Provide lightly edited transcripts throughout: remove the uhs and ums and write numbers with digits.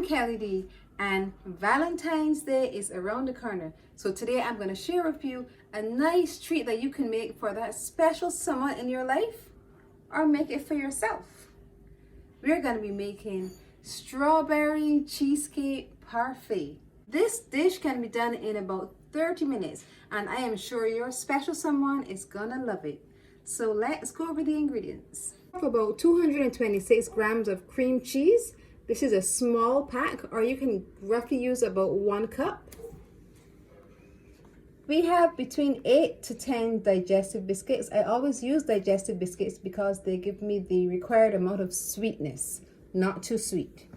I'm Kelly D, and Valentine's Day is around the corner. So today I'm going to share with you a nice treat that you can make for that special someone in your life, or make it for yourself. We're going to be making strawberry cheesecake parfait. This dish can be done in about 30 minutes, and I am sure your special someone is gonna love it. So let's go over the ingredients. About 226 grams of cream cheese. This is a small pack, or you can roughly use about 1 cup. We have between 8 to 10 digestive biscuits. I always use digestive biscuits because they give me the required amount of sweetness, not too sweet.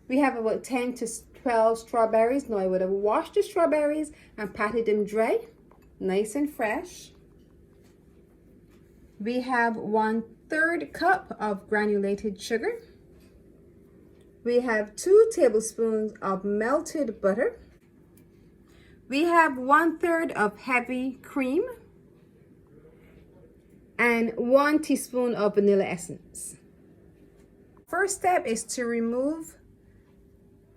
We have about 10 to 12 strawberries. Now I would have washed the strawberries and patted them dry, nice and fresh. We have 1/3 cup of granulated sugar. We have 2 tablespoons of melted butter. We have 1/3 of heavy cream and 1 teaspoon of vanilla essence. First step is to remove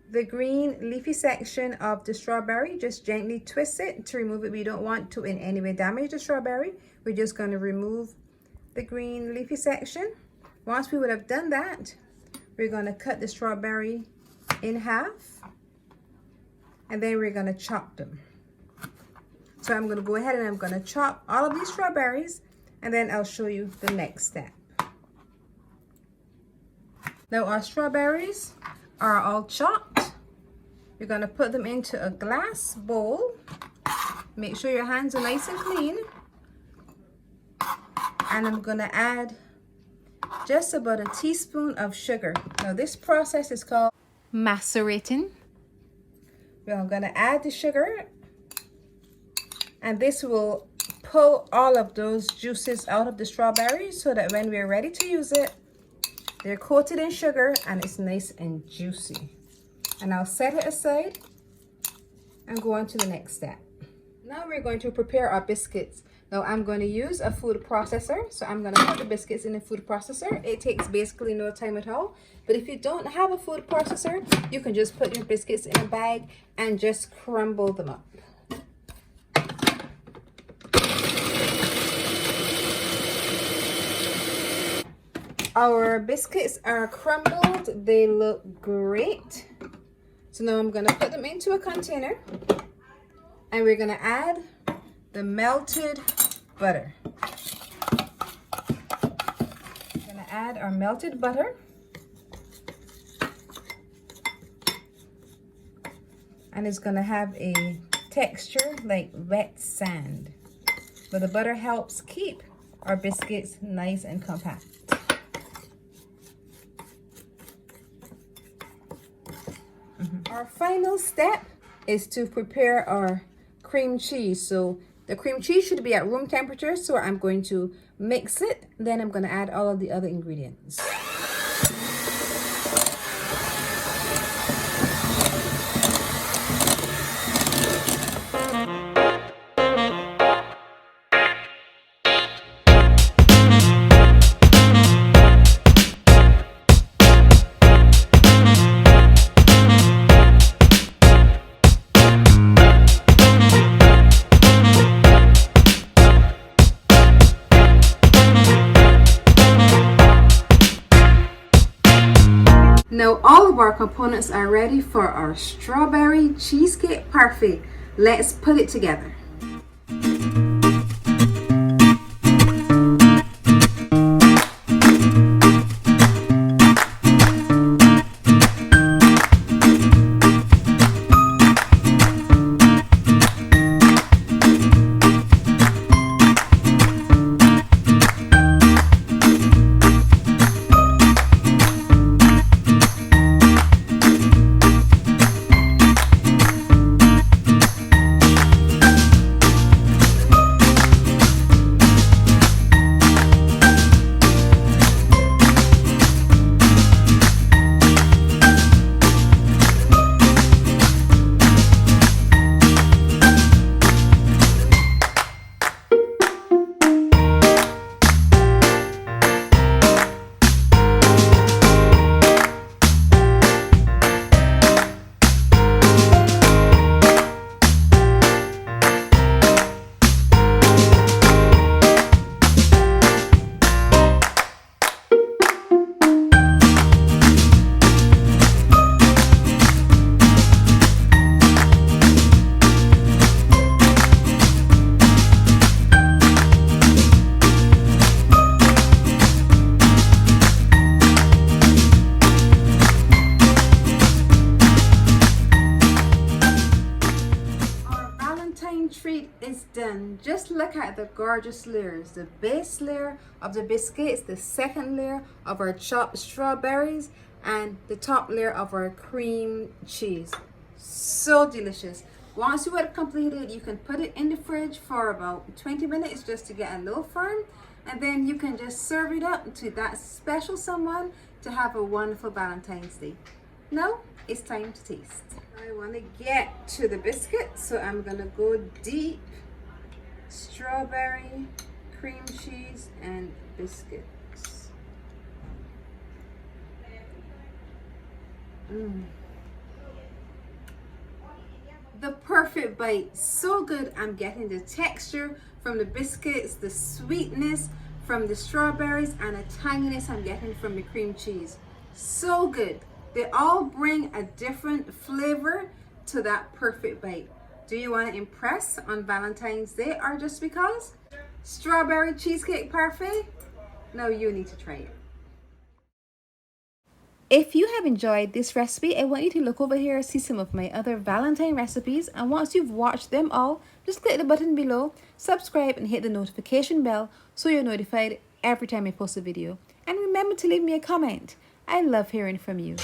the green leafy section of the strawberry. Just gently twist it to remove it. We don't want to in any way damage the strawberry. We're just going to remove the green leafy section. Once we would have done that, we're going to cut the strawberry in half, and then we're going to chop them. So I'm going to go ahead and I'm going to chop all of these strawberries, and then I'll show you the next step. Now our strawberries are all chopped. You're going to put them into a glass bowl. Make sure your hands are nice and clean. And I'm going to add just about a teaspoon of sugar. Now this process is called macerating. We're going to add the sugar, and this will pull all of those juices out of the strawberries so that when we're ready to use it, they're coated in sugar and it's nice and juicy. And I'll set it aside and go on to the next step. Now we're going to prepare our biscuits. Now I'm going to use a food processor. So I'm going to put the biscuits in a food processor. It takes basically no time at all. But if you don't have a food processor, you can just put your biscuits in a bag and just crumble them up. Our biscuits are crumbled. They look great. So now I'm going to put them into a container, and we're going to add the melted butter. We're going to add our melted butter. And it's going to have a texture like wet sand. But the butter helps keep our biscuits nice and compact. Our final step is to prepare our cream cheese. So the cream cheese should be at room temperature. So I'm going to mix it. Then I'm going to add all of the other ingredients. Now all of our components are ready for our strawberry cheesecake parfait. Let's put it together. is done. Just look at the gorgeous layers. The base layer of the biscuits, the second layer of our chopped strawberries, and the top layer of our cream cheese. So delicious. Once you have completed, you can put it in the fridge for about 20 minutes just to get a little firm, and then you can just serve it up to that special someone to have a wonderful Valentine's Day. Now it's time to taste. I want to get to the biscuit, so I'm gonna go deep. Strawberry, cream cheese, and biscuits. The perfect bite, so good. I'm getting the texture from the biscuits, the sweetness from the strawberries, and the tanginess I'm getting from the cream cheese. So good. They all bring a different flavor to that perfect bite. Do you want to impress on Valentine's Day or just because? Strawberry cheesecake parfait? No, you need to try it. If you have enjoyed this recipe, I want you to look over here and see some of my other Valentine recipes. And once you've watched them all, just click the button below, subscribe, and hit the notification bell so you're notified every time I post a video. And remember to leave me a comment. I love hearing from you.